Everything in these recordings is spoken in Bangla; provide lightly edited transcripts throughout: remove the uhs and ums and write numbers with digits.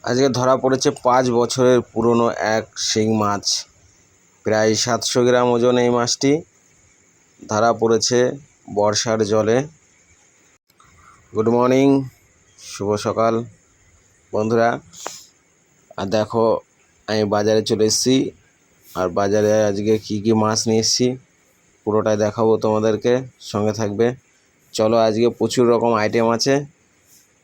আজকে ধরা পড়েছে 5 বছরের পুরনো এক শিং মাছ। প্রায় 700 গ্রাম ওজন এই মাছটি ধরা পড়েছে বর্ষার জলে। গুড মর্নিং, শুভ সকাল বন্ধুরা। আর দেখো, আমি বাজারে চলে এসেছি। আর বাজারে আজকে কি কি মাছ নিয়ে এসেছি পুরোটাই দেখাবো তোমাদেরকে, সঙ্গে থাকবে। চলো, আজকে প্রচুর রকম আইটেম আছে।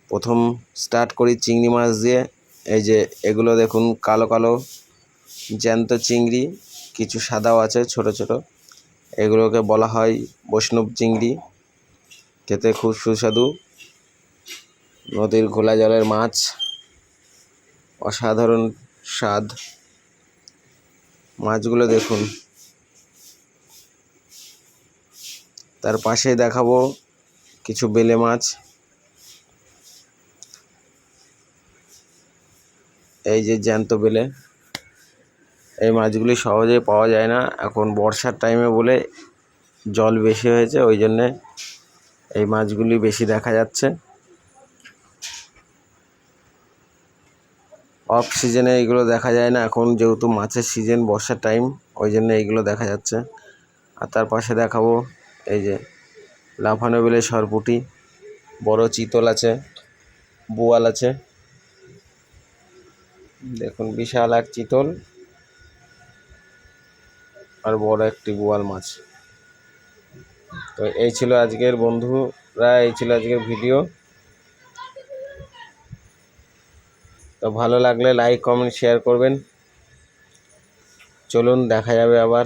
প্রথম স্টার্ট করি চিংড়ি মাছ দিয়ে। এই যে এগুলো দেখুন, কালো কালো জ্যান্ত চিংড়ি, কিছু সাদাও আছে ছোট ছোট। এগুলোকে বলা হয় বৈষ্ণব চিংড়ি, খেতে খুব সুস্বাদু। নদীর ঘোলা জলের মাছ, অসাধারণ স্বাদ। মাছগুলো দেখুন। তার পাশেই দেখাবো কিছু বেলে মাছ। এই যে জ্যান্ত বেলে। এই মাছগুলি সহজে পাওয়া যায় না এখন বর্ষার টাইমে বলে, জল বেশি হয়েছে ওই জন্যে এই মাছগুলি বেশি দেখা যাচ্ছে। অফ সিজনে এইগুলো দেখা যায় না, এখন যেহেতু মাছের সিজন বর্ষার টাইম, ওই জন্য এইগুলো দেখা যাচ্ছে। আর তার পাশে দেখাবো এই যে লাফানো বেলে সরপুঁটি, বড় চিতল আছে, বোয়াল আছে। দেখুন, বিশাল এক চিতল আর বড় একটি বোয়াল মাছ। তো এই ছিল আজকের বন্ধুরা, এই ছিল আজকের ভিডিও। তো ভালো লাগলে লাইক, কমেন্ট, শেয়ার করবেন। চলুন, দেখা যাবে আবার।